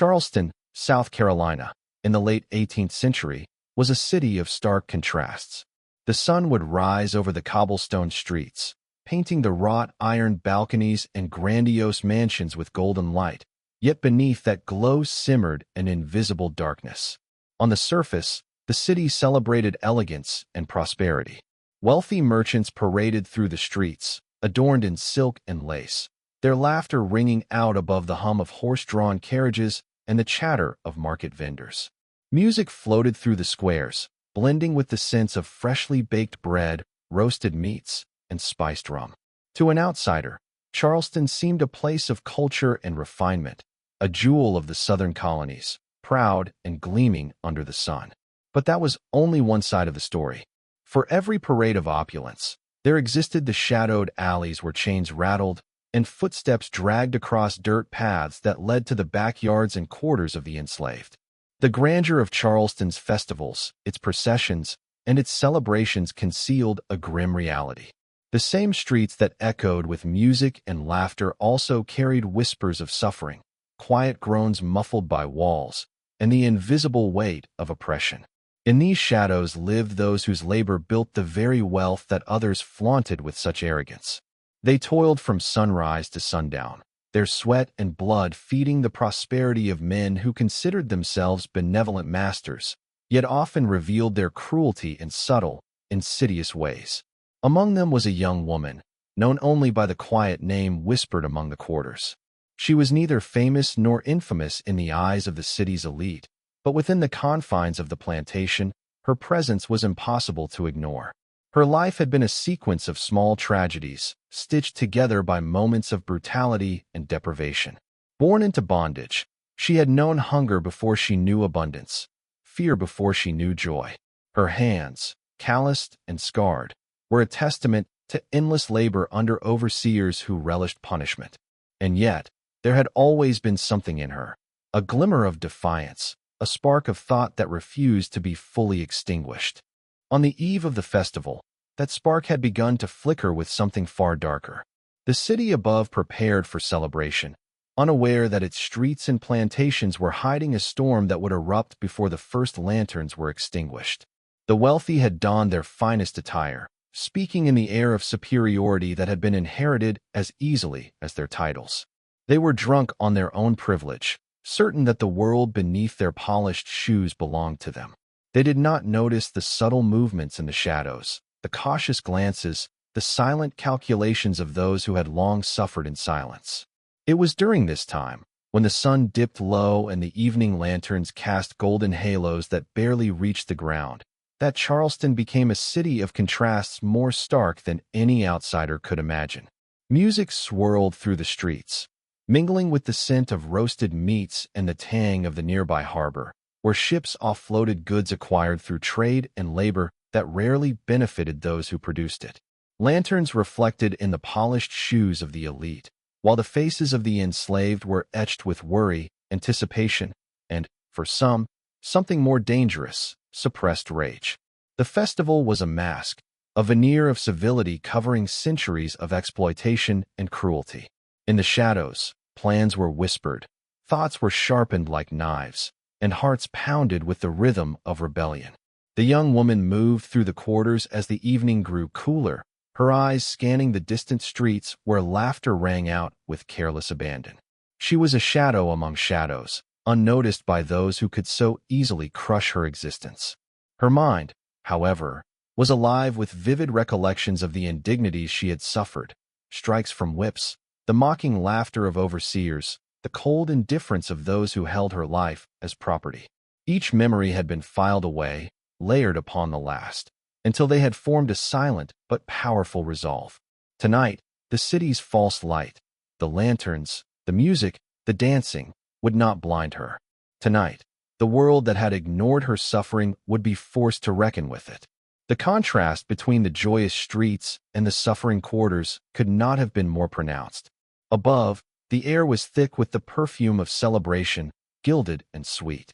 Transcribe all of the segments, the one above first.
Charleston, South Carolina, in the late 18th century, was a city of stark contrasts. The sun would rise over the cobblestone streets, painting the wrought iron balconies and grandiose mansions with golden light, yet beneath that glow simmered an invisible darkness. On the surface, the city celebrated elegance and prosperity. Wealthy merchants paraded through the streets, adorned in silk and lace, their laughter ringing out above the hum of horse-drawn carriages and the chatter of market vendors. Music floated through the squares, blending with the scents of freshly baked bread, roasted meats, and spiced rum. To an outsider, Charleston seemed a place of culture and refinement, a jewel of the southern colonies, proud and gleaming under the sun. But that was only one side of the story. For every parade of opulence, there existed the shadowed alleys where chains rattled and footsteps dragged across dirt paths that led to the backyards and quarters of the enslaved. The grandeur of Charleston's festivals, its processions, and its celebrations concealed a grim reality. The same streets that echoed with music and laughter also carried whispers of suffering, quiet groans muffled by walls, and the invisible weight of oppression. In these shadows lived those whose labor built the very wealth that others flaunted with such arrogance. They toiled from sunrise to sundown, their sweat and blood feeding the prosperity of men who considered themselves benevolent masters, yet often revealed their cruelty in subtle, insidious ways. Among them was a young woman, known only by the quiet name whispered among the quarters. She was neither famous nor infamous in the eyes of the city's elite, but within the confines of the plantation, her presence was impossible to ignore. Her life had been a sequence of small tragedies, stitched together by moments of brutality and deprivation. Born into bondage, she had known hunger before she knew abundance, fear before she knew joy. Her hands, calloused and scarred, were a testament to endless labor under overseers who relished punishment. And yet, there had always been something in her, a glimmer of defiance, a spark of thought that refused to be fully extinguished. On the eve of the festival, that spark had begun to flicker with something far darker. The city above prepared for celebration, unaware that its streets and plantations were hiding a storm that would erupt before the first lanterns were extinguished. The wealthy had donned their finest attire, speaking in the air of superiority that had been inherited as easily as their titles. They were drunk on their own privilege, certain that the world beneath their polished shoes belonged to them. They did not notice the subtle movements in the shadows, the cautious glances, the silent calculations of those who had long suffered in silence. It was during this time, when the sun dipped low and the evening lanterns cast golden halos that barely reached the ground, that Charleston became a city of contrasts more stark than any outsider could imagine. Music swirled through the streets, mingling with the scent of roasted meats and the tang of the nearby harbor, where ships offloaded goods acquired through trade and labor that rarely benefited those who produced it. Lanterns reflected in the polished shoes of the elite, while the faces of the enslaved were etched with worry, anticipation, and, for some, something more dangerous, suppressed rage. The festival was a mask, a veneer of civility covering centuries of exploitation and cruelty. In the shadows, plans were whispered, thoughts were sharpened like knives, and hearts pounded with the rhythm of rebellion. The young woman moved through the quarters as the evening grew cooler, her eyes scanning the distant streets where laughter rang out with careless abandon. She was a shadow among shadows, unnoticed by those who could so easily crush her existence. Her mind, however, was alive with vivid recollections of the indignities she had suffered, strikes from whips, the mocking laughter of overseers, the cold indifference of those who held her life as property. Each memory had been filed away, layered upon the last, until they had formed a silent but powerful resolve. Tonight, the city's false light, the lanterns, the music, the dancing, would not blind her. Tonight, the world that had ignored her suffering would be forced to reckon with it. The contrast between the joyous streets and the suffering quarters could not have been more pronounced. Above, the air was thick with the perfume of celebration, gilded and sweet.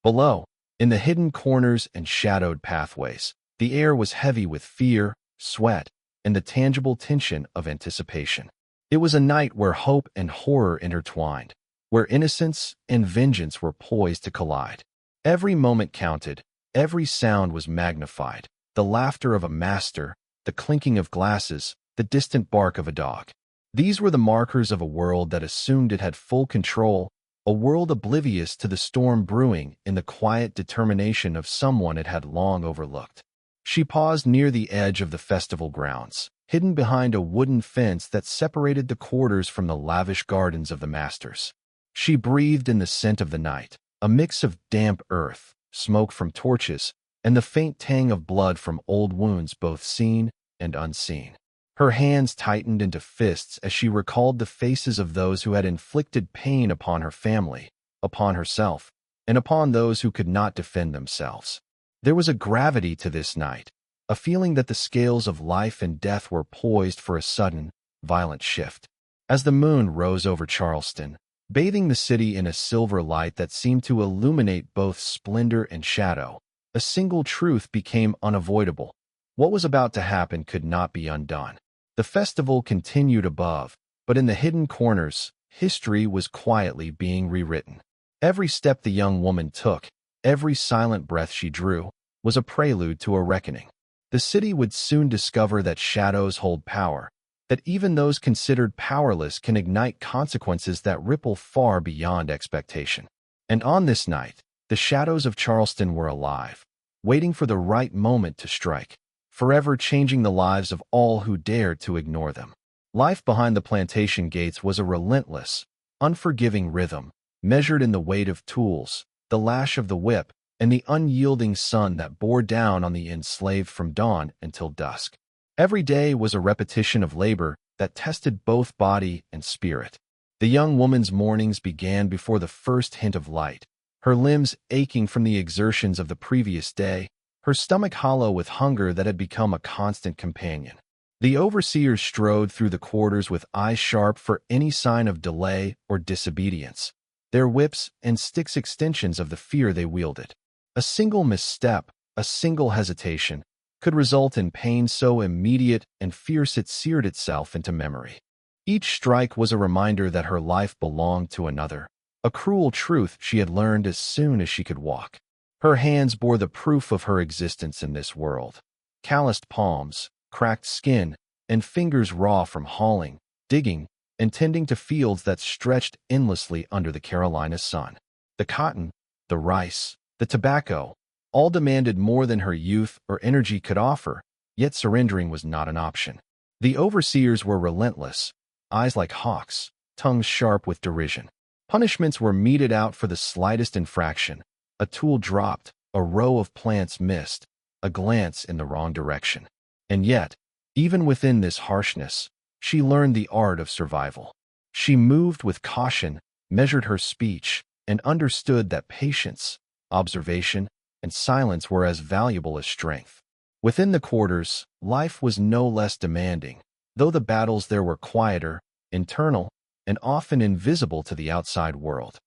Below, in the hidden corners and shadowed pathways, the air was heavy with fear, sweat, and the tangible tension of anticipation. It was a night where hope and horror intertwined, where innocence and vengeance were poised to collide. Every moment counted, every sound was magnified, the laughter of a master, the clinking of glasses, the distant bark of a dog. These were the markers of a world that assumed it had full control, a world oblivious to the storm brewing in the quiet determination of someone it had long overlooked. She paused near the edge of the festival grounds, hidden behind a wooden fence that separated the quarters from the lavish gardens of the masters. She breathed in the scent of the night, a mix of damp earth, smoke from torches, and the faint tang of blood from old wounds both seen and unseen. Her hands tightened into fists as she recalled the faces of those who had inflicted pain upon her family, upon herself, and upon those who could not defend themselves. There was a gravity to this night, a feeling that the scales of life and death were poised for a sudden, violent shift. As the moon rose over Charleston, bathing the city in a silver light that seemed to illuminate both splendor and shadow, a single truth became unavoidable. What was about to happen could not be undone. The festival continued above, but in the hidden corners, history was quietly being rewritten. Every step the young woman took, every silent breath she drew, was a prelude to a reckoning. The city would soon discover that shadows hold power, that even those considered powerless can ignite consequences that ripple far beyond expectation. And on this night, the shadows of Charleston were alive, waiting for the right moment to strike, forever changing the lives of all who dared to ignore them. Life behind the plantation gates was a relentless, unforgiving rhythm, measured in the weight of tools, the lash of the whip, and the unyielding sun that bore down on the enslaved from dawn until dusk. Every day was a repetition of labor that tested both body and spirit. The young woman's mornings began before the first hint of light, her limbs aching from the exertions of the previous day, her stomach hollow with hunger that had become a constant companion. The overseers strode through the quarters with eyes sharp for any sign of delay or disobedience, their whips and sticks extensions of the fear they wielded. A single misstep, a single hesitation, could result in pain so immediate and fierce it seared itself into memory. Each strike was a reminder that her life belonged to another, a cruel truth she had learned as soon as she could walk. Her hands bore the proof of her existence in this world. Calloused palms, cracked skin, and fingers raw from hauling, digging, and tending to fields that stretched endlessly under the Carolina sun. The cotton, the rice, the tobacco, all demanded more than her youth or energy could offer, yet surrendering was not an option. The overseers were relentless, eyes like hawks, tongues sharp with derision. Punishments were meted out for the slightest infraction, a tool dropped, a row of plants missed, a glance in the wrong direction. And yet, even within this harshness, she learned the art of survival. She moved with caution, measured her speech, and understood that patience, observation, and silence were as valuable as strength. Within the quarters, life was no less demanding, though the battles there were quieter, internal, and often invisible to the outside world.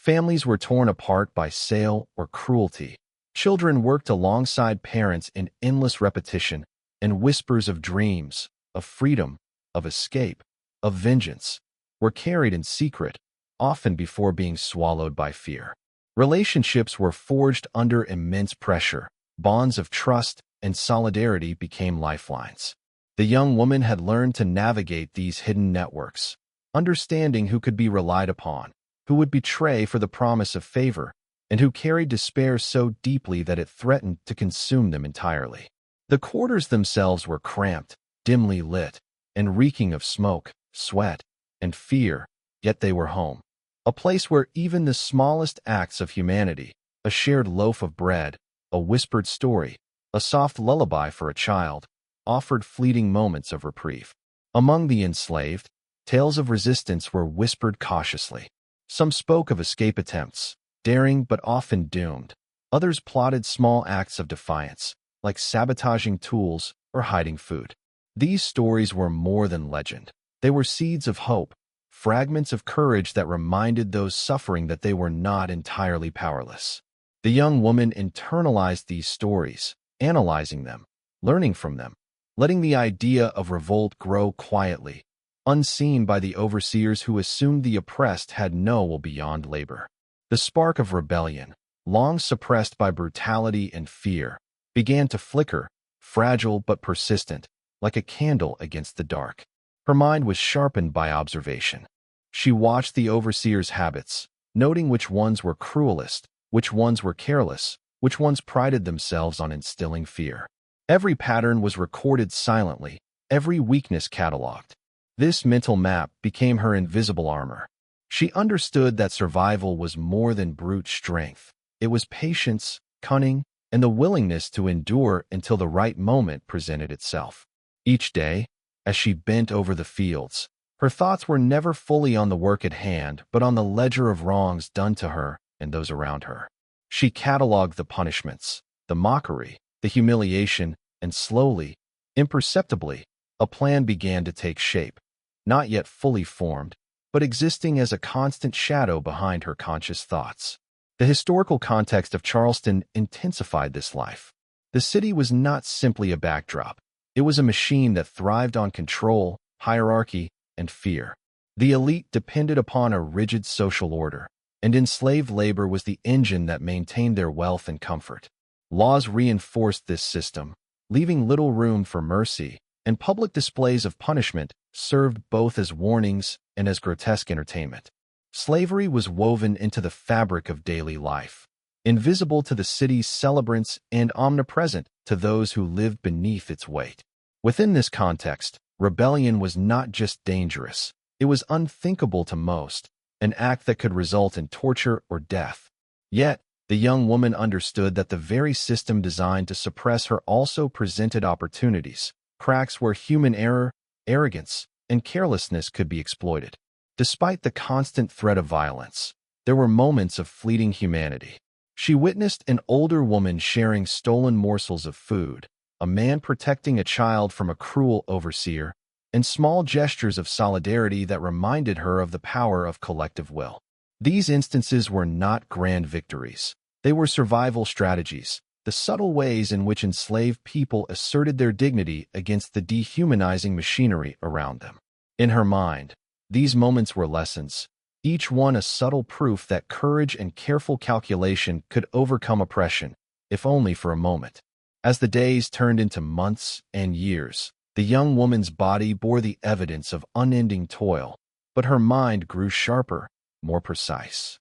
Families were torn apart by sale or cruelty. Children worked alongside parents in endless repetition, and whispers of dreams, of freedom, of escape, of vengeance, were carried in secret, often before being swallowed by fear. Relationships were forged under immense pressure. Bonds of trust and solidarity became lifelines. The young woman had learned to navigate these hidden networks, understanding who could be relied upon, who would betray for the promise of favor, and who carried despair so deeply that it threatened to consume them entirely. The quarters themselves were cramped, dimly lit, and reeking of smoke, sweat, and fear, yet they were home. A place where even the smallest acts of humanity, a shared loaf of bread, a whispered story, a soft lullaby for a child, offered fleeting moments of reprieve. Among the enslaved, tales of resistance were whispered cautiously. Some spoke of escape attempts, daring but often doomed. Others plotted small acts of defiance, like sabotaging tools or hiding food. These stories were more than legend. They were seeds of hope, fragments of courage that reminded those suffering that they were not entirely powerless. The young woman internalized these stories, analyzing them, learning from them, letting the idea of revolt grow quietly, unseen by the overseers who assumed the oppressed had no will beyond labor. The spark of rebellion, long suppressed by brutality and fear, began to flicker, fragile but persistent, like a candle against the dark. Her mind was sharpened by observation. She watched the overseers' habits, noting which ones were cruelest, which ones were careless, which ones prided themselves on instilling fear. Every pattern was recorded silently, every weakness catalogued. This mental map became her invisible armor. She understood that survival was more than brute strength. It was patience, cunning, and the willingness to endure until the right moment presented itself. Each day, as she bent over the fields, her thoughts were never fully on the work at hand, but on the ledger of wrongs done to her and those around her. She cataloged the punishments, the mockery, the humiliation, and slowly, imperceptibly, a plan began to take shape, not yet fully formed, but existing as a constant shadow behind her conscious thoughts. The historical context of Charleston intensified this life. The city was not simply a backdrop. It was a machine that thrived on control, hierarchy, and fear. The elite depended upon a rigid social order, and enslaved labor was the engine that maintained their wealth and comfort. Laws reinforced this system, leaving little room for mercy, and public displays of punishment served both as warnings and as grotesque entertainment. Slavery was woven into the fabric of daily life, invisible to the city's celebrants and omnipresent to those who lived beneath its weight. Within this context, rebellion was not just dangerous, it was unthinkable to most, an act that could result in torture or death. Yet, the young woman understood that the very system designed to suppress her also presented opportunities, cracks where human error, arrogance, and carelessness could be exploited. Despite the constant threat of violence, there were moments of fleeting humanity. She witnessed an older woman sharing stolen morsels of food, a man protecting a child from a cruel overseer, and small gestures of solidarity that reminded her of the power of collective will. These instances were not grand victories. They were survival strategies, the subtle ways in which enslaved people asserted their dignity against the dehumanizing machinery around them. In her mind, these moments were lessons, each one a subtle proof that courage and careful calculation could overcome oppression, if only for a moment. As the days turned into months and years, the young woman's body bore the evidence of unending toil, but her mind grew sharper, more precise.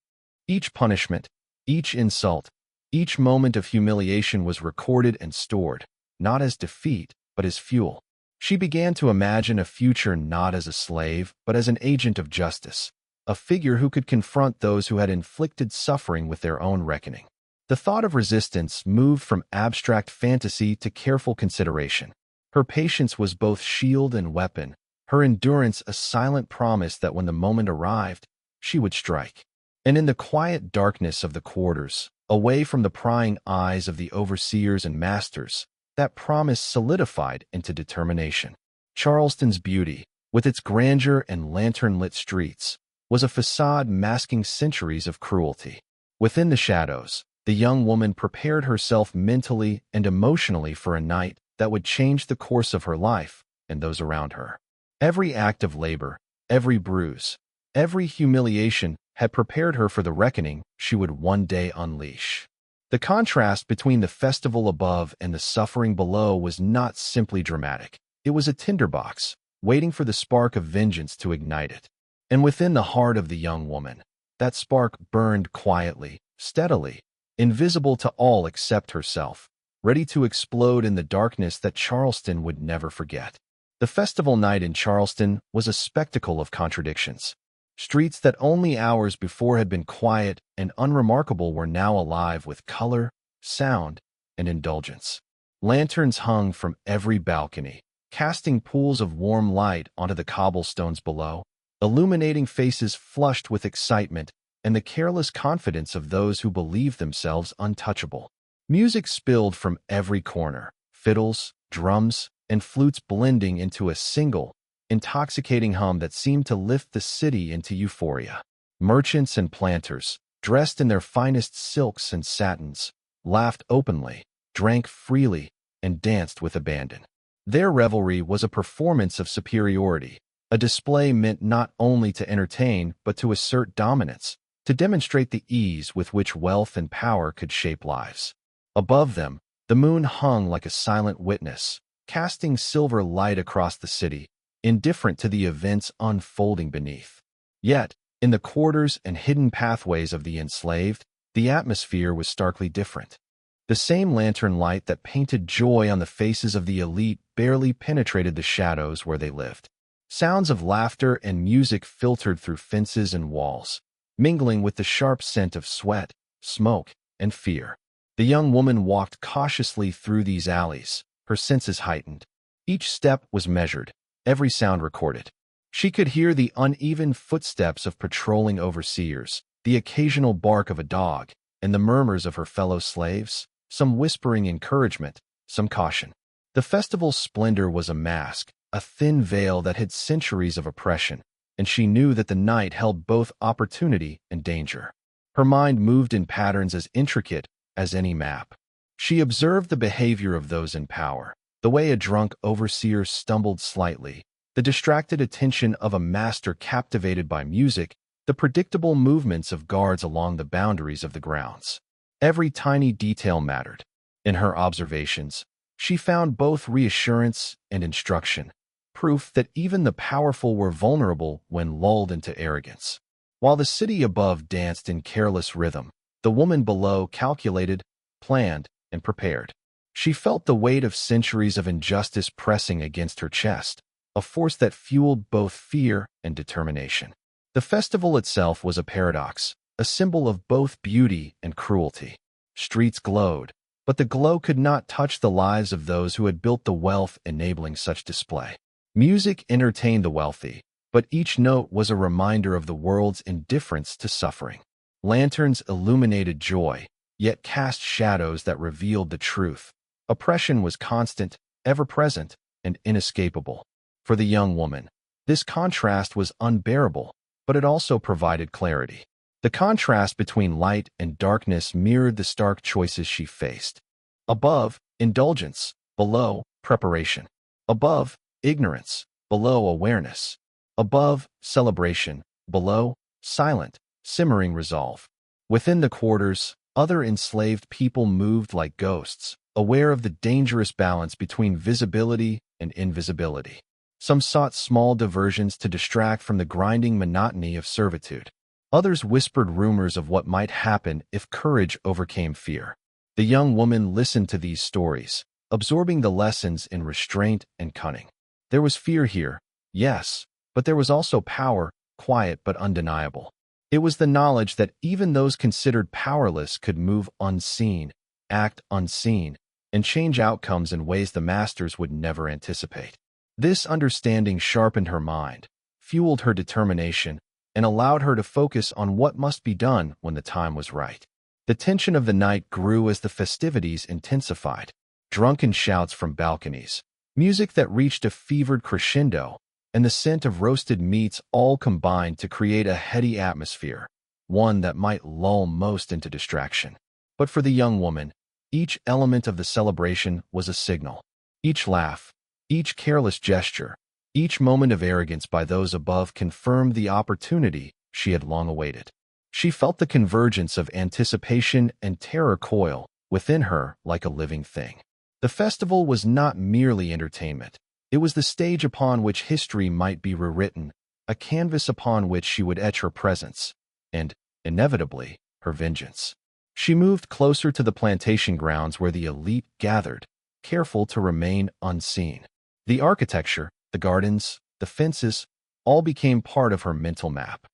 Each punishment, each insult, each moment of humiliation was recorded and stored, not as defeat, but as fuel. She began to imagine a future not as a slave, but as an agent of justice, a figure who could confront those who had inflicted suffering with their own reckoning. The thought of resistance moved from abstract fantasy to careful consideration. Her patience was both shield and weapon, her endurance a silent promise that when the moment arrived, she would strike. And in the quiet darkness of the quarters, away from the prying eyes of the overseers and masters, that promise solidified into determination. Charleston's beauty, with its grandeur and lantern-lit streets, was a facade masking centuries of cruelty. Within the shadows, the young woman prepared herself mentally and emotionally for a night that would change the course of her life and those around her. Every act of labor, every bruise, every humiliation had prepared her for the reckoning she would one day unleash. The contrast between the festival above and the suffering below was not simply dramatic. It was a tinderbox, waiting for the spark of vengeance to ignite it. And within the heart of the young woman, that spark burned quietly, steadily, invisible to all except herself, ready to explode in the darkness that Charleston would never forget. The festival night in Charleston was a spectacle of contradictions. Streets that only hours before had been quiet and unremarkable were now alive with color, sound, and indulgence. Lanterns hung from every balcony, casting pools of warm light onto the cobblestones below, illuminating faces flushed with excitement and the careless confidence of those who believed themselves untouchable. Music spilled from every corner, fiddles, drums, and flutes blending into a single, intoxicating hum that seemed to lift the city into euphoria. Merchants and planters, dressed in their finest silks and satins, laughed openly, drank freely, and danced with abandon. Their revelry was a performance of superiority, A display meant not only to entertain but to assert dominance, to demonstrate the ease with which wealth and power could shape lives. Above them, the moon hung like a silent witness, casting silver light across the city, indifferent to the events unfolding beneath. Yet, in the quarters and hidden pathways of the enslaved, the atmosphere was starkly different. The same lantern light that painted joy on the faces of the elite barely penetrated the shadows where they lived. Sounds of laughter and music filtered through fences and walls, mingling with the sharp scent of sweat, smoke, and fear. The young woman walked cautiously through these alleys, her senses heightened. Each step was measured, every sound recorded. She could hear the uneven footsteps of patrolling overseers, the occasional bark of a dog, and the murmurs of her fellow slaves, some whispering encouragement, some caution. The festival's splendor was a mask, a thin veil that hid centuries of oppression, and she knew that the night held both opportunity and danger. Her mind moved in patterns as intricate as any map. She observed the behavior of those in power, the way a drunk overseer stumbled slightly, the distracted attention of a master captivated by music, the predictable movements of guards along the boundaries of the grounds. Every tiny detail mattered. In her observations, she found both reassurance and instruction, proof that even the powerful were vulnerable when lulled into arrogance. While the city above danced in careless rhythm, the woman below calculated, planned, and prepared. She felt the weight of centuries of injustice pressing against her chest, a force that fueled both fear and determination. The festival itself was a paradox, a symbol of both beauty and cruelty. Streets glowed, but the glow could not touch the lives of those who had built the wealth enabling such display. Music entertained the wealthy, but each note was a reminder of the world's indifference to suffering. Lanterns illuminated joy, yet cast shadows that revealed the truth. Oppression was constant, ever-present, and inescapable. For the young woman, this contrast was unbearable, but it also provided clarity. The contrast between light and darkness mirrored the stark choices she faced. Above, indulgence; below, preparation. Above, ignorance; below, awareness. Above, celebration; below, silent, simmering resolve. Within the quarters, other enslaved people moved like ghosts, aware of the dangerous balance between visibility and invisibility. Some sought small diversions to distract from the grinding monotony of servitude. Others whispered rumors of what might happen if courage overcame fear. The young woman listened to these stories, absorbing the lessons in restraint and cunning. There was fear here, yes, but there was also power, quiet but undeniable. It was the knowledge that even those considered powerless could move unseen, act unseen, and change outcomes in ways the masters would never anticipate. This understanding sharpened her mind, fueled her determination, and allowed her to focus on what must be done when the time was right. The tension of the night grew as the festivities intensified. Drunken shouts from balconies, music that reached a fevered crescendo, and the scent of roasted meats all combined to create a heady atmosphere, one that might lull most into distraction. But for the young woman, each element of the celebration was a signal. Each laugh, each careless gesture, each moment of arrogance by those above confirmed the opportunity she had long awaited. She felt the convergence of anticipation and terror coil within her like a living thing. The festival was not merely entertainment. It was the stage upon which history might be rewritten, a canvas upon which she would etch her presence, and, inevitably, her vengeance. She moved closer to the plantation grounds where the elite gathered, careful to remain unseen. The architecture, the gardens, the fences, all became part of her mental map.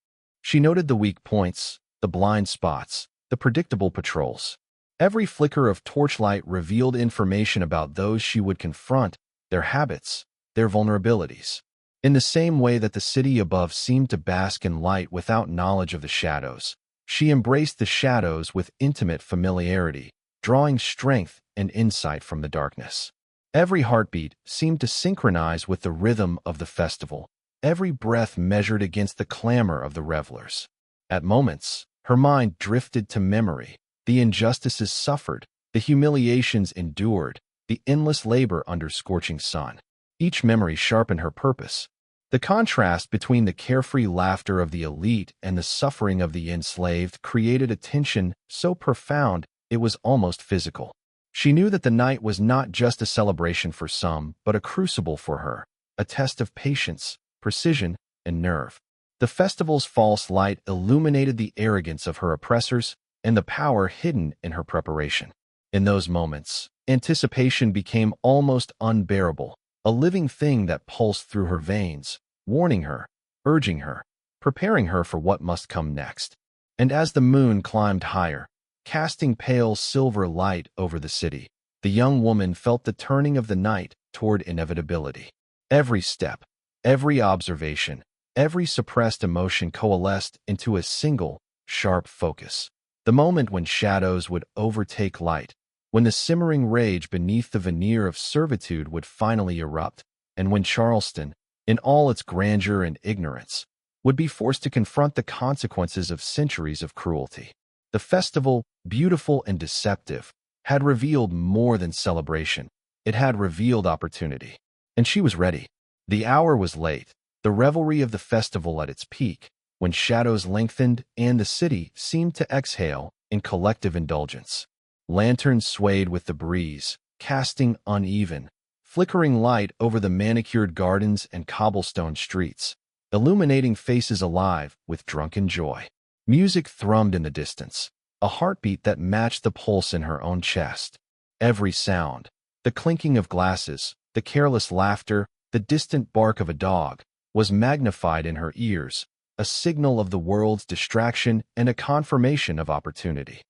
She noted the weak points, the blind spots, the predictable patrols. Every flicker of torchlight revealed information about those she would confront, their habits, their vulnerabilities. In the same way that the city above seemed to bask in light without knowledge of the shadows, she embraced the shadows with intimate familiarity, drawing strength and insight from the darkness. Every heartbeat seemed to synchronize with the rhythm of the festival, every breath measured against the clamor of the revelers. At moments, her mind drifted to memory, the injustices suffered, the humiliations endured, the endless labor under scorching sun. Each memory sharpened her purpose, The contrast between the carefree laughter of the elite and the suffering of the enslaved created a tension so profound it was almost physical. She knew that the night was not just a celebration for some, but a crucible for her, a test of patience, precision, and nerve. The festival's false light illuminated the arrogance of her oppressors and the power hidden in her preparation. In those moments, anticipation became almost unbearable, a living thing that pulsed through her veins, warning her, urging her, preparing her for what must come next. And as the moon climbed higher, casting pale silver light over the city, the young woman felt the turning of the night toward inevitability. Every step, every observation, every suppressed emotion coalesced into a single, sharp focus. The moment when shadows would overtake light, when the simmering rage beneath the veneer of servitude would finally erupt, and when Charleston, in all its grandeur and ignorance, would be forced to confront the consequences of centuries of cruelty. The festival, beautiful and deceptive, had revealed more than celebration. It had revealed opportunity. And she was ready. The hour was late, the revelry of the festival at its peak, when shadows lengthened and the city seemed to exhale in collective indulgence. Lanterns swayed with the breeze, casting uneven, flickering light over the manicured gardens and cobblestone streets, illuminating faces alive with drunken joy. Music thrummed in the distance, a heartbeat that matched the pulse in her own chest. Every sound, the clinking of glasses, the careless laughter, the distant bark of a dog, was magnified in her ears, a signal of the world's distraction and a confirmation of opportunity.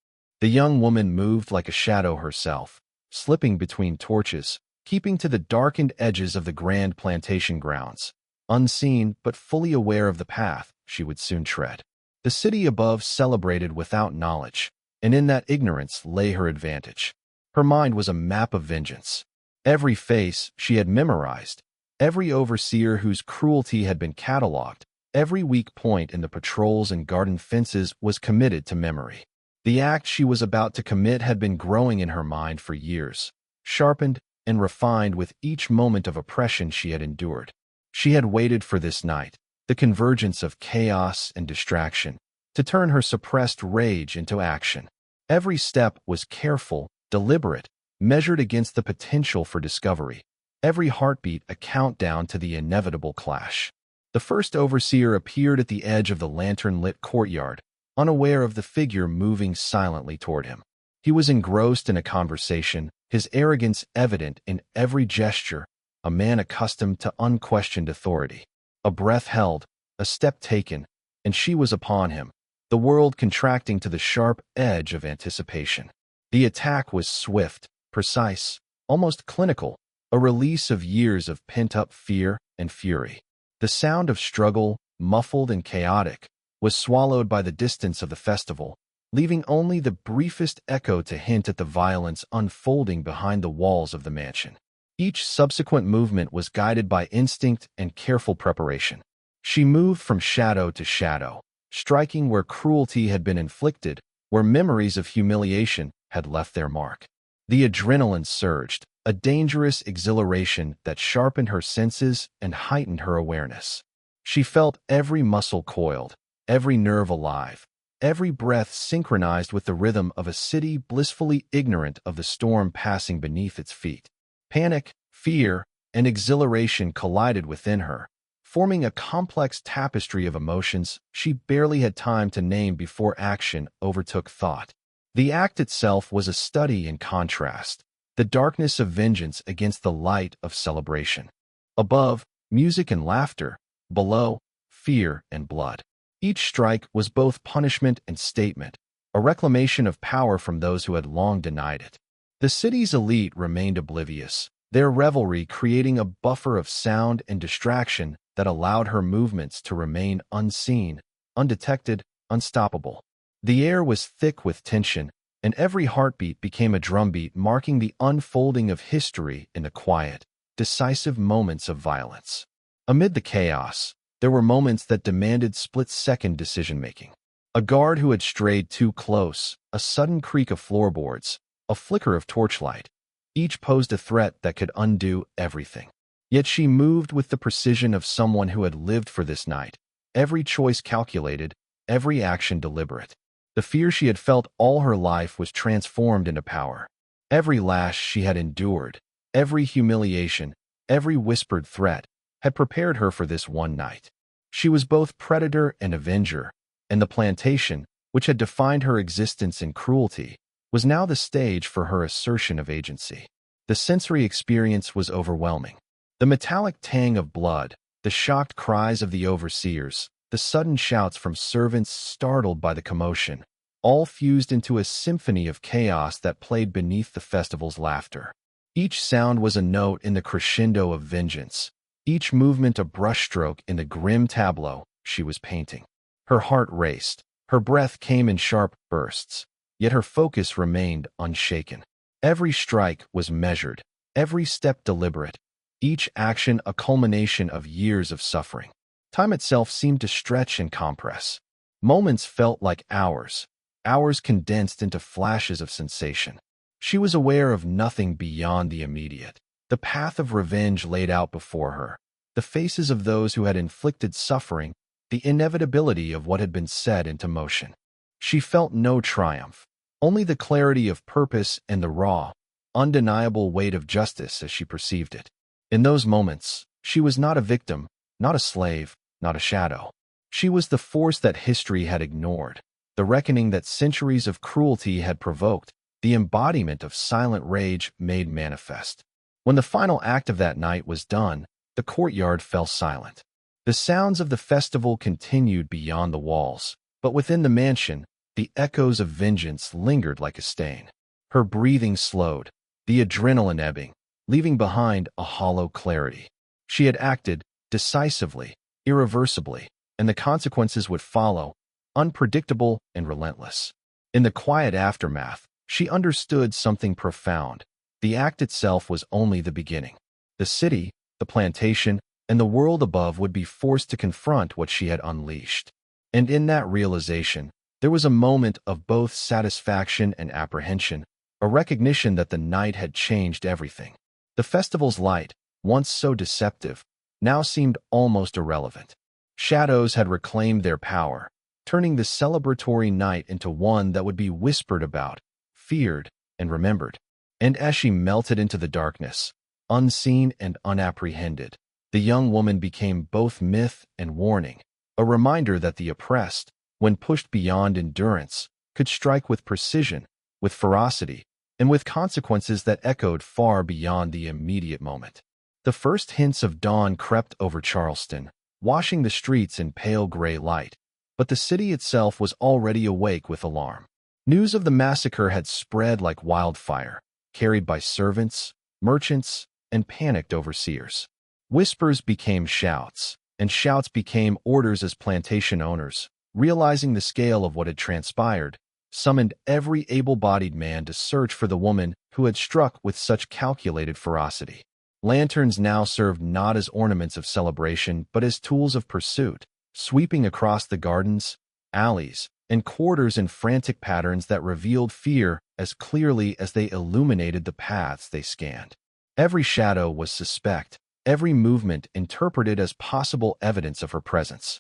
The young woman moved like a shadow herself, slipping between torches, keeping to the darkened edges of the grand plantation grounds, unseen but fully aware of the path she would soon tread. The city above celebrated without knowledge, and in that ignorance lay her advantage. Her mind was a map of vengeance. Every face she had memorized, every overseer whose cruelty had been catalogued, every weak point in the patrols and garden fences was committed to memory. The act she was about to commit had been growing in her mind for years, sharpened and refined with each moment of oppression she had endured. She had waited for this night, the convergence of chaos and distraction, to turn her suppressed rage into action. Every step was careful, deliberate, measured against the potential for discovery. Every heartbeat a countdown to the inevitable clash. The first overseer appeared at the edge of the lantern-lit courtyard, unaware of the figure moving silently toward him. He was engrossed in a conversation, his arrogance evident in every gesture, a man accustomed to unquestioned authority. A breath held, a step taken, and she was upon him, the world contracting to the sharp edge of anticipation. The attack was swift, precise, almost clinical, a release of years of pent-up fear and fury. The sound of struggle, muffled and chaotic, was swallowed by the distance of the festival, leaving only the briefest echo to hint at the violence unfolding behind the walls of the mansion. Each subsequent movement was guided by instinct and careful preparation. She moved from shadow to shadow, striking where cruelty had been inflicted, where memories of humiliation had left their mark. The adrenaline surged, a dangerous exhilaration that sharpened her senses and heightened her awareness. She felt every muscle coiled, every nerve alive, every breath synchronized with the rhythm of a city blissfully ignorant of the storm passing beneath its feet. Panic, fear, and exhilaration collided within her, forming a complex tapestry of emotions she barely had time to name before action overtook thought. The act itself was a study in contrast, the darkness of vengeance against the light of celebration. Above, music and laughter; below, fear and blood. Each strike was both punishment and statement, a reclamation of power from those who had long denied it. The city's elite remained oblivious, their revelry creating a buffer of sound and distraction that allowed her movements to remain unseen, undetected, unstoppable. The air was thick with tension, and every heartbeat became a drumbeat marking the unfolding of history in the quiet, decisive moments of violence. Amid the chaos, there were moments that demanded split-second decision-making. A guard who had strayed too close, a sudden creak of floorboards, a flicker of torchlight. Each posed a threat that could undo everything. Yet she moved with the precision of someone who had lived for this night, every choice calculated, every action deliberate. The fear she had felt all her life was transformed into power. Every lash she had endured, every humiliation, every whispered threat, had prepared her for this one night. She was both predator and avenger, and the plantation, which had defined her existence in cruelty, was now the stage for her assertion of agency. The sensory experience was overwhelming. The metallic tang of blood, the shocked cries of the overseers, the sudden shouts from servants startled by the commotion, all fused into a symphony of chaos that played beneath the festival's laughter. Each sound was a note in the crescendo of vengeance, each movement a brushstroke in the grim tableau she was painting. Her heart raced, her breath came in sharp bursts, yet her focus remained unshaken. Every strike was measured, every step deliberate, each action a culmination of years of suffering. Time itself seemed to stretch and compress. Moments felt like hours, hours condensed into flashes of sensation. She was aware of nothing beyond the immediate. The path of revenge laid out before her, the faces of those who had inflicted suffering, the inevitability of what had been set into motion. She felt no triumph, only the clarity of purpose and the raw, undeniable weight of justice as she perceived it. In those moments, she was not a victim, not a slave, not a shadow. She was the force that history had ignored, the reckoning that centuries of cruelty had provoked, the embodiment of silent rage made manifest. When the final act of that night was done, the courtyard fell silent. The sounds of the festival continued beyond the walls, but within the mansion, the echoes of vengeance lingered like a stain. Her breathing slowed, the adrenaline ebbing, leaving behind a hollow clarity. She had acted decisively, irreversibly, and the consequences would follow, unpredictable and relentless. In the quiet aftermath, she understood something profound. The act itself was only the beginning. The city, the plantation, and the world above would be forced to confront what she had unleashed. And in that realization, there was a moment of both satisfaction and apprehension, a recognition that the night had changed everything. The festival's light, once so deceptive, now seemed almost irrelevant. Shadows had reclaimed their power, turning the celebratory night into one that would be whispered about, feared, and remembered. And as she melted into the darkness, unseen and unapprehended, the young woman became both myth and warning, a reminder that the oppressed, when pushed beyond endurance, could strike with precision, with ferocity, and with consequences that echoed far beyond the immediate moment. The first hints of dawn crept over Charleston, washing the streets in pale gray light, but the city itself was already awake with alarm. News of the massacre had spread like wildfire, carried by servants, merchants, and panicked overseers. Whispers became shouts, and shouts became orders as plantation owners, realizing the scale of what had transpired, summoned every able-bodied man to search for the woman who had struck with such calculated ferocity. Lanterns now served not as ornaments of celebration but as tools of pursuit, sweeping across the gardens, alleys, and quarters in frantic patterns that revealed fear as clearly as they illuminated the paths they scanned. Every shadow was suspect, every movement interpreted as possible evidence of her presence.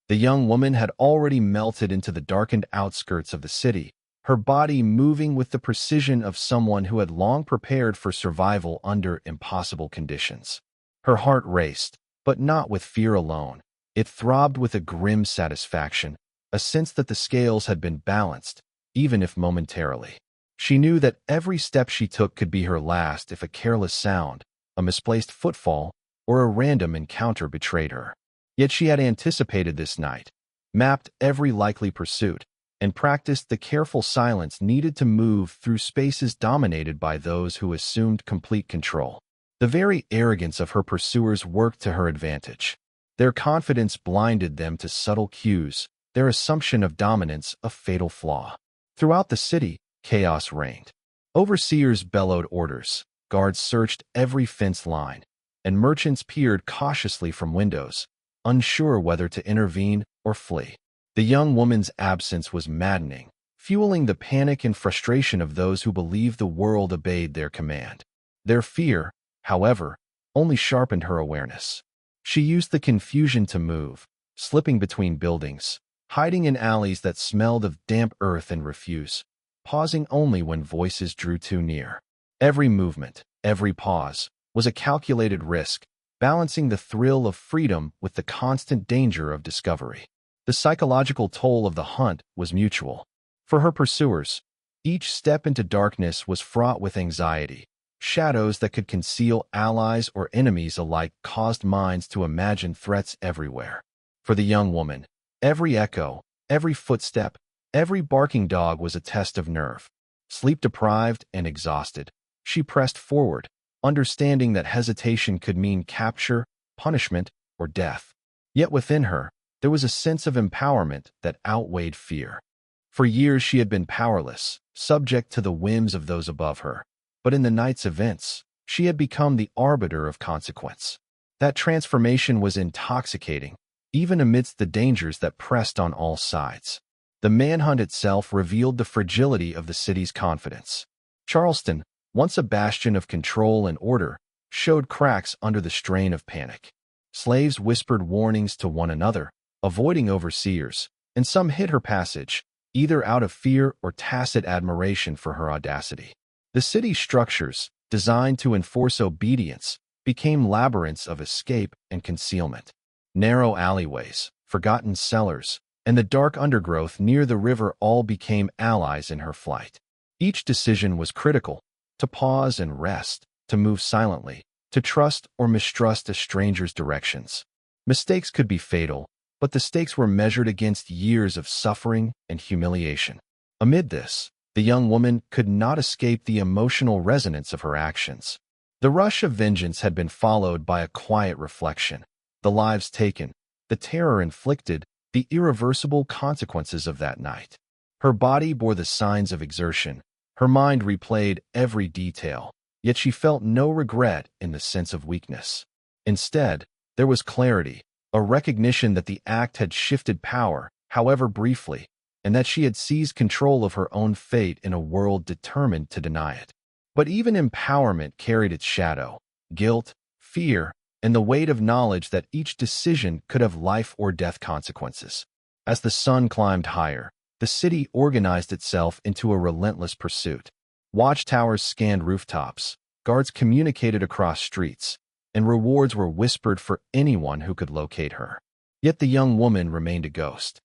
The young woman had already melted into the darkened outskirts of the city, her body moving with the precision of someone who had long prepared for survival under impossible conditions. Her heart raced, but not with fear alone. It throbbed with a grim satisfaction, a sense that the scales had been balanced, even if momentarily. She knew that every step she took could be her last if a careless sound, a misplaced footfall, or a random encounter betrayed her. Yet she had anticipated this night, mapped every likely pursuit, and practiced the careful silence needed to move through spaces dominated by those who assumed complete control. The very arrogance of her pursuers worked to her advantage. Their confidence blinded them to subtle cues, their assumption of dominance a fatal flaw. Throughout the city, chaos reigned. Overseers bellowed orders, guards searched every fence line, and merchants peered cautiously from windows, unsure whether to intervene or flee. The young woman's absence was maddening, fueling the panic and frustration of those who believed the world obeyed their command. Their fear, however, only sharpened her awareness. She used the confusion to move, slipping between buildings, hiding in alleys that smelled of damp earth and refuse, pausing only when voices drew too near. Every movement, every pause, was a calculated risk, balancing the thrill of freedom with the constant danger of discovery. The psychological toll of the hunt was mutual. For her pursuers, each step into darkness was fraught with anxiety. Shadows that could conceal allies or enemies alike caused minds to imagine threats everywhere. For the young woman, every echo, every footstep, every barking dog was a test of nerve. Sleep-deprived and exhausted, she pressed forward, understanding that hesitation could mean capture, punishment, or death. Yet within her, there was a sense of empowerment that outweighed fear. For years she had been powerless, subject to the whims of those above her. But in the night's events, she had become the arbiter of consequence. That transformation was intoxicating, even amidst the dangers that pressed on all sides. The manhunt itself revealed the fragility of the city's confidence. Charleston, once a bastion of control and order, showed cracks under the strain of panic. Slaves whispered warnings to one another, avoiding overseers, and some hid her passage, either out of fear or tacit admiration for her audacity. The city's structures, designed to enforce obedience, became labyrinths of escape and concealment. Narrow alleyways, forgotten cellars, and the dark undergrowth near the river all became allies in her flight. Each decision was critical: to pause and rest, to move silently, to trust or mistrust a stranger's directions. Mistakes could be fatal, but the stakes were measured against years of suffering and humiliation. Amid this, the young woman could not escape the emotional resonance of her actions. The rush of vengeance had been followed by a quiet reflection. The lives taken, the terror inflicted, the irreversible consequences of that night. Her body bore the signs of exertion. Her mind replayed every detail, yet she felt no regret in the sense of weakness. Instead, there was clarity, a recognition that the act had shifted power, however briefly, and that she had seized control of her own fate in a world determined to deny it. But even empowerment carried its shadow: guilt, fear, and the weight of knowledge that each decision could have life or death consequences. As the sun climbed higher, the city organized itself into a relentless pursuit. Watchtowers scanned rooftops, guards communicated across streets, and rewards were whispered for anyone who could locate her. Yet the young woman remained a ghost.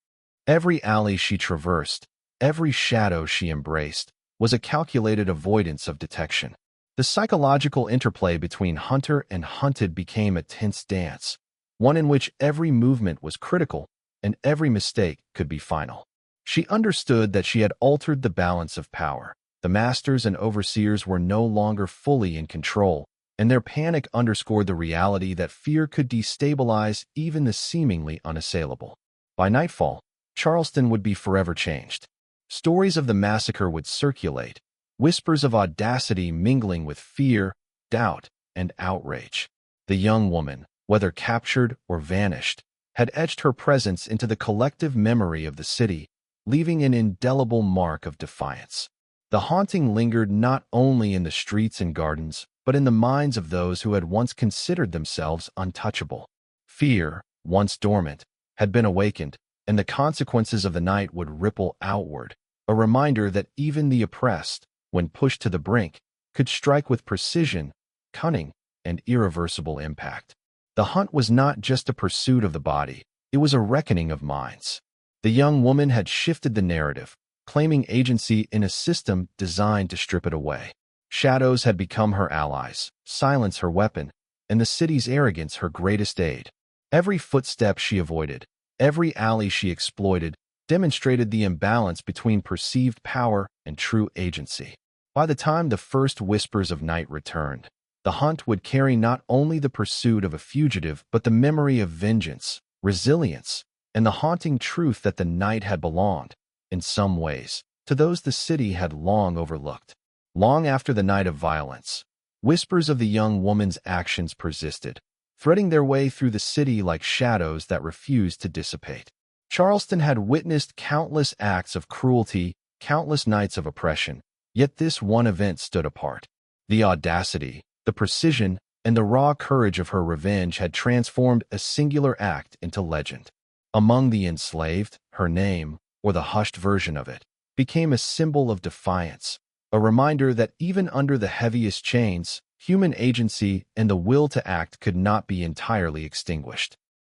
Every alley she traversed, every shadow she embraced, was a calculated avoidance of detection. The psychological interplay between hunter and hunted became a tense dance, one in which every movement was critical and every mistake could be final. She understood that she had altered the balance of power. The masters and overseers were no longer fully in control, and their panic underscored the reality that fear could destabilize even the seemingly unassailable. By nightfall, Charleston would be forever changed. Stories of the massacre would circulate, whispers of audacity mingling with fear, doubt, and outrage. The young woman, whether captured or vanished, had etched her presence into the collective memory of the city, leaving an indelible mark of defiance. The haunting lingered not only in the streets and gardens, but in the minds of those who had once considered themselves untouchable. Fear, once dormant, had been awakened, and the consequences of the night would ripple outward, a reminder that even the oppressed, when pushed to the brink, could strike with precision, cunning, and irreversible impact. The hunt was not just a pursuit of the body, it was a reckoning of minds. The young woman had shifted the narrative, claiming agency in a system designed to strip it away. Shadows had become her allies, silence her weapon, and the city's arrogance her greatest aid. Every footstep she avoided, every alley she exploited, demonstrated the imbalance between perceived power and true agency. By the time the first whispers of night returned, the hunt would carry not only the pursuit of a fugitive but the memory of vengeance, resilience, and the haunting truth that the night had belonged, in some ways, to those the city had long overlooked. Long after the night of violence, whispers of the young woman's actions persisted, threading their way through the city like shadows that refused to dissipate. Charleston had witnessed countless acts of cruelty, countless nights of oppression, yet this one event stood apart. The audacity, the precision, and the raw courage of her revenge had transformed a singular act into legend. Among the enslaved, her name, or the hushed version of it, became a symbol of defiance, a reminder that even under the heaviest chains, human agency and the will to act could not be entirely extinguished.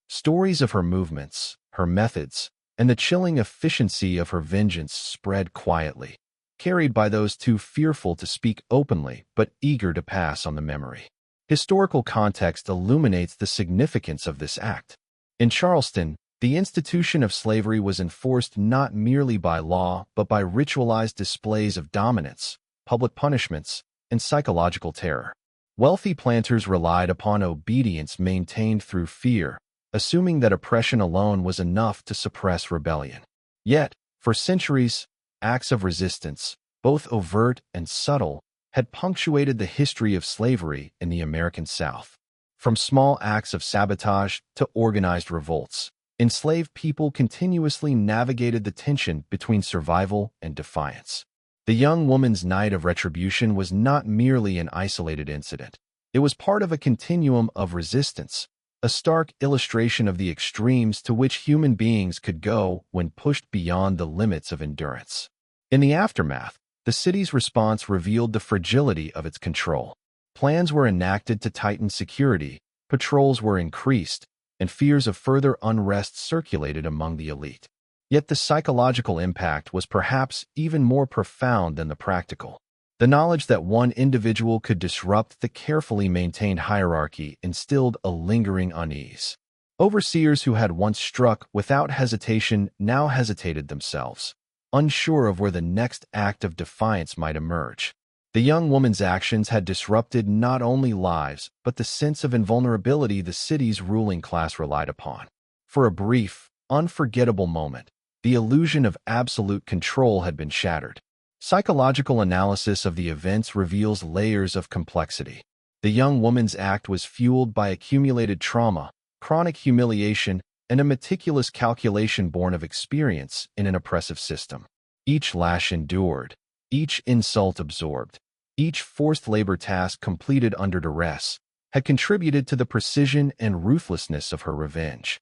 Stories of her movements, her methods, and the chilling efficiency of her vengeance spread quietly, carried by those too fearful to speak openly but eager to pass on the memory. Historical context illuminates the significance of this act. In Charleston, the institution of slavery was enforced not merely by law but by ritualized displays of dominance, public punishments, and psychological terror. Wealthy planters relied upon obedience maintained through fear, assuming that oppression alone was enough to suppress rebellion. Yet, for centuries, acts of resistance, both overt and subtle, had punctuated the history of slavery in the American South. From small acts of sabotage to organized revolts, enslaved people continuously navigated the tension between survival and defiance. The young woman's night of retribution was not merely an isolated incident. It was part of a continuum of resistance, a stark illustration of the extremes to which human beings could go when pushed beyond the limits of endurance. In the aftermath, the city's response revealed the fragility of its control. Plans were enacted to tighten security, patrols were increased, and fears of further unrest circulated among the elite. Yet the psychological impact was perhaps even more profound than the practical. The knowledge that one individual could disrupt the carefully maintained hierarchy instilled a lingering unease. Overseers who had once struck without hesitation now hesitated themselves, unsure of where the next act of defiance might emerge. The young woman's actions had disrupted not only lives but the sense of invulnerability the city's ruling class relied upon. For a brief, unforgettable moment, the illusion of absolute control had been shattered. Psychological analysis of the events reveals layers of complexity. The young woman's act was fueled by accumulated trauma, chronic humiliation, and a meticulous calculation born of experience in an oppressive system. Each lash endured, each insult absorbed, each forced labor task completed under duress had contributed to the precision and ruthlessness of her revenge.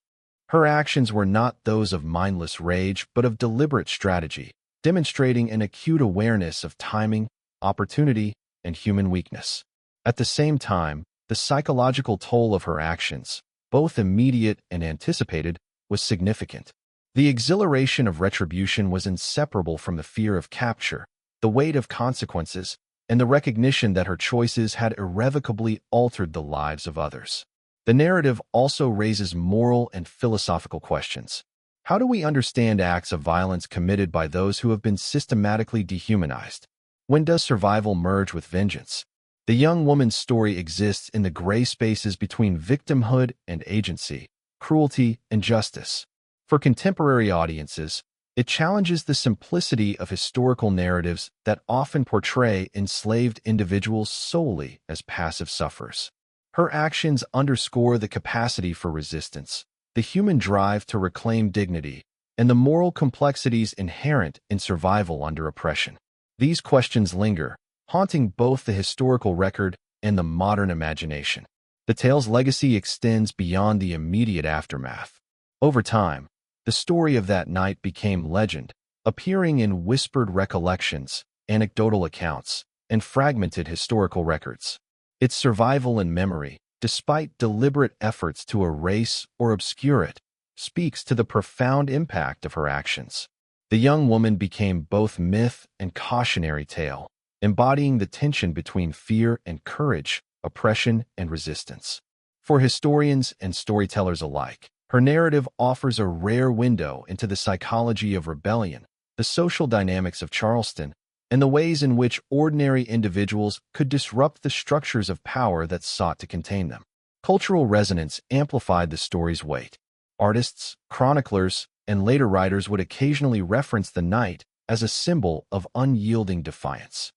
Her actions were not those of mindless rage but of deliberate strategy, demonstrating an acute awareness of timing, opportunity, and human weakness. At the same time, the psychological toll of her actions, both immediate and anticipated, was significant. The exhilaration of retribution was inseparable from the fear of capture, the weight of consequences, and the recognition that her choices had irrevocably altered the lives of others. The narrative also raises moral and philosophical questions. How do we understand acts of violence committed by those who have been systematically dehumanized? When does survival merge with vengeance? The young woman's story exists in the gray spaces between victimhood and agency, cruelty and justice. For contemporary audiences, it challenges the simplicity of historical narratives that often portray enslaved individuals solely as passive sufferers. Her actions underscore the capacity for resistance, the human drive to reclaim dignity, and the moral complexities inherent in survival under oppression. These questions linger, haunting both the historical record and the modern imagination. The tale's legacy extends beyond the immediate aftermath. Over time, the story of that night became legend, appearing in whispered recollections, anecdotal accounts, and fragmented historical records. Its survival in memory, despite deliberate efforts to erase or obscure it, speaks to the profound impact of her actions. The young woman became both myth and cautionary tale, embodying the tension between fear and courage, oppression and resistance. For historians and storytellers alike, her narrative offers a rare window into the psychology of rebellion, the social dynamics of Charleston, and the ways in which ordinary individuals could disrupt the structures of power that sought to contain them. Cultural resonance amplified the story's weight. Artists, chroniclers, and later writers would occasionally reference the night as a symbol of unyielding defiance.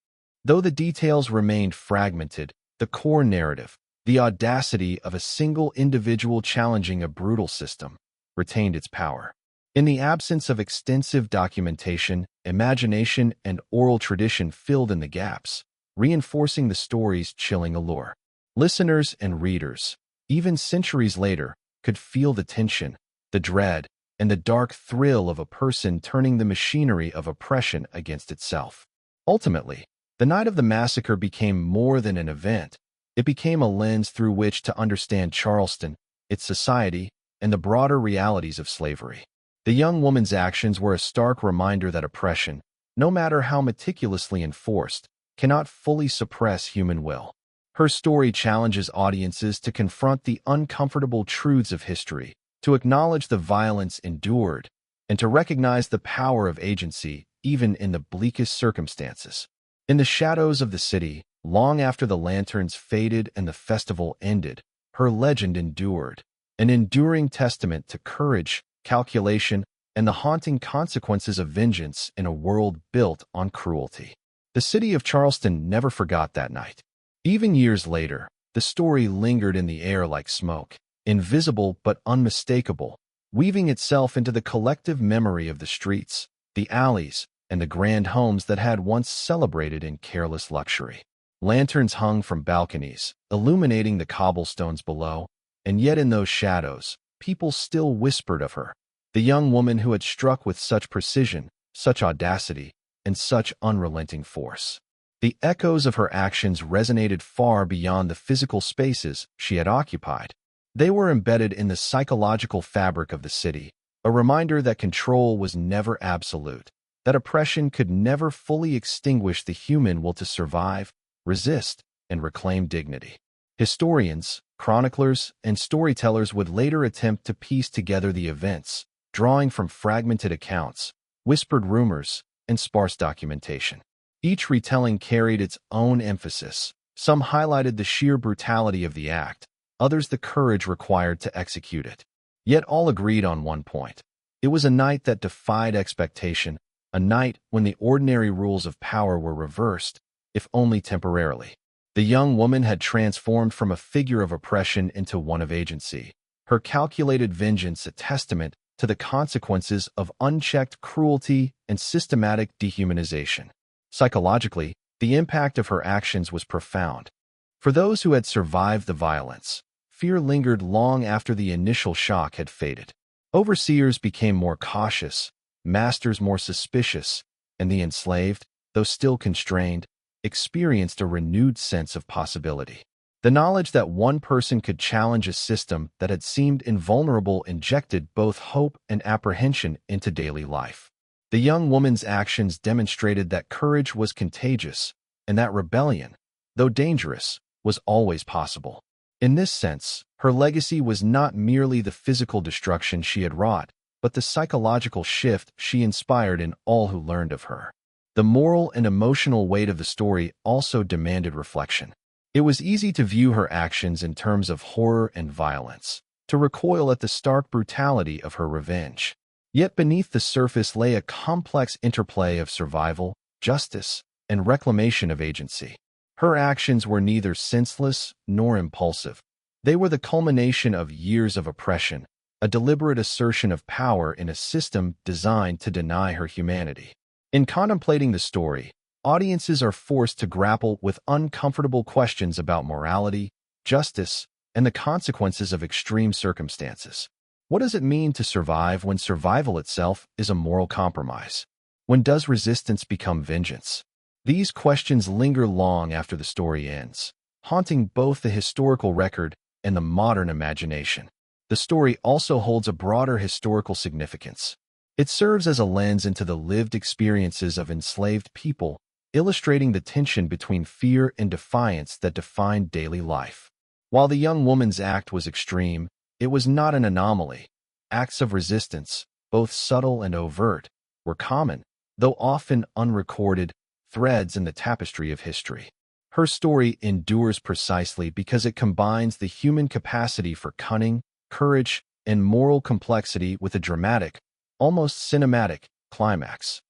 Though the details remained fragmented, the core narrative, the audacity of a single individual challenging a brutal system, retained its power. In the absence of extensive documentation, imagination and oral tradition filled in the gaps, reinforcing the story's chilling allure. Listeners and readers, even centuries later, could feel the tension, the dread, and the dark thrill of a person turning the machinery of oppression against itself. Ultimately, the night of the massacre became more than an event. It became a lens through which to understand Charleston, its society, and the broader realities of slavery. The young woman's actions were a stark reminder that oppression, no matter how meticulously enforced, cannot fully suppress human will. Her story challenges audiences to confront the uncomfortable truths of history, to acknowledge the violence endured, and to recognize the power of agency even in the bleakest circumstances. In the shadows of the city, long after the lanterns faded and the festival ended, her legend endured, an enduring testament to courage, calculation, and the haunting consequences of vengeance in a world built on cruelty. The city of Charleston never forgot that night. Even years later, the story lingered in the air like smoke, invisible but unmistakable, weaving itself into the collective memory of the streets, the alleys, and the grand homes that had once celebrated in careless luxury. Lanterns hung from balconies, illuminating the cobblestones below, and yet in those shadows, people still whispered of her, the young woman who had struck with such precision, such audacity, and such unrelenting force. The echoes of her actions resonated far beyond the physical spaces she had occupied. They were embedded in the psychological fabric of the city, a reminder that control was never absolute, that oppression could never fully extinguish the human will to survive, resist, and reclaim dignity. Historians, chroniclers, and storytellers would later attempt to piece together the events, drawing from fragmented accounts, whispered rumors, and sparse documentation. Each retelling carried its own emphasis. Some highlighted the sheer brutality of the act, others the courage required to execute it. Yet all agreed on one point. It was a night that defied expectation, a night when the ordinary rules of power were reversed, if only temporarily. The young woman had transformed from a figure of oppression into one of agency, her calculated vengeance a testament to the consequences of unchecked cruelty and systematic dehumanization. Psychologically, the impact of her actions was profound. For those who had survived the violence, fear lingered long after the initial shock had faded. Overseers became more cautious, masters more suspicious, and the enslaved, though still constrained, experienced a renewed sense of possibility. The knowledge that one person could challenge a system that had seemed invulnerable injected both hope and apprehension into daily life. The young woman's actions demonstrated that courage was contagious, and that rebellion, though dangerous, was always possible. In this sense, her legacy was not merely the physical destruction she had wrought, but the psychological shift she inspired in all who learned of her. The moral and emotional weight of the story also demanded reflection. It was easy to view her actions in terms of horror and violence, to recoil at the stark brutality of her revenge. Yet beneath the surface lay a complex interplay of survival, justice, and reclamation of agency. Her actions were neither senseless nor impulsive. They were the culmination of years of oppression, a deliberate assertion of power in a system designed to deny her humanity. In contemplating the story, audiences are forced to grapple with uncomfortable questions about morality, justice, and the consequences of extreme circumstances. What does it mean to survive when survival itself is a moral compromise? When does resistance become vengeance? These questions linger long after the story ends, haunting both the historical record and the modern imagination. The story also holds a broader historical significance. It serves as a lens into the lived experiences of enslaved people, illustrating the tension between fear and defiance that defined daily life. While the young woman's act was extreme, it was not an anomaly. Acts of resistance, both subtle and overt, were common, though often unrecorded, threads in the tapestry of history. Her story endures precisely because it combines the human capacity for cunning, courage, and moral complexity with a dramatic, almost cinematic, climax.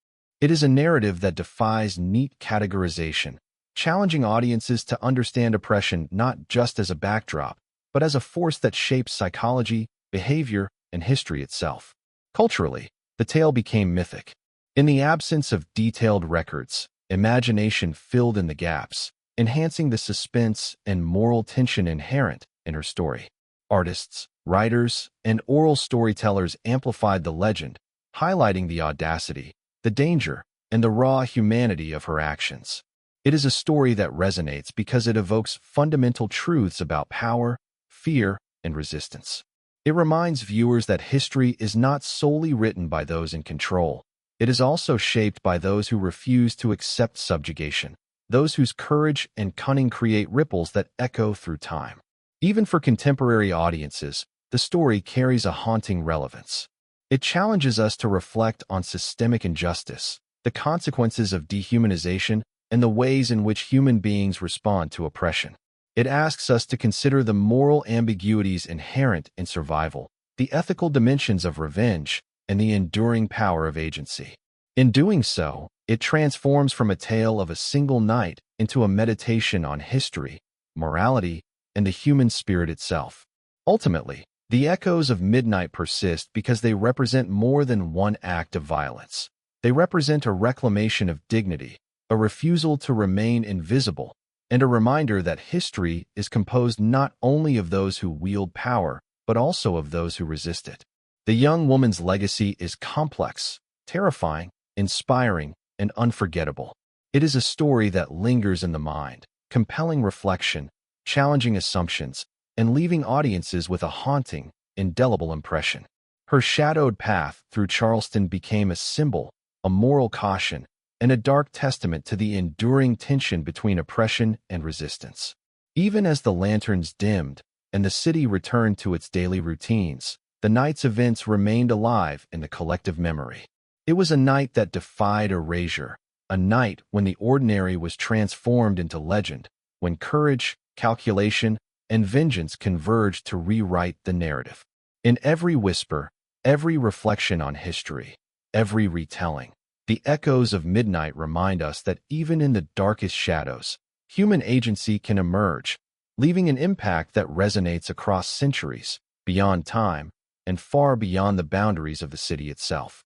It is a narrative that defies neat categorization, challenging audiences to understand oppression not just as a backdrop, but as a force that shapes psychology, behavior, and history itself. Culturally, the tale became mythic. In the absence of detailed records, imagination filled in the gaps, enhancing the suspense and moral tension inherent in her story. Artists, writers, and oral storytellers amplified the legend, highlighting the audacity, the danger, and the raw humanity of her actions. It is a story that resonates because it evokes fundamental truths about power, fear, and resistance. It reminds viewers that history is not solely written by those in control. It is also shaped by those who refuse to accept subjugation, those whose courage and cunning create ripples that echo through time. Even for contemporary audiences, the story carries a haunting relevance. It challenges us to reflect on systemic injustice, the consequences of dehumanization, and the ways in which human beings respond to oppression. It asks us to consider the moral ambiguities inherent in survival, the ethical dimensions of revenge, and the enduring power of agency. In doing so, it transforms from a tale of a single night into a meditation on history, morality, and the human spirit itself. Ultimately, the echoes of Midnight persist because they represent more than one act of violence. They represent a reclamation of dignity, a refusal to remain invisible, and a reminder that history is composed not only of those who wield power, but also of those who resist it. The young woman's legacy is complex, terrifying, inspiring, and unforgettable. It is a story that lingers in the mind, compelling reflection, challenging assumptions, and leaving audiences with a haunting, indelible impression. Her shadowed path through Charleston became a symbol, a moral caution, and a dark testament to the enduring tension between oppression and resistance. Even as the lanterns dimmed and the city returned to its daily routines, the night's events remained alive in the collective memory. It was a night that defied erasure, a night when the ordinary was transformed into legend, when courage, calculation, and vengeance converged to rewrite the narrative. In every whisper, every reflection on history, every retelling, the echoes of Midnight remind us that even in the darkest shadows, human agency can emerge, leaving an impact that resonates across centuries, beyond time, and far beyond the boundaries of the city itself.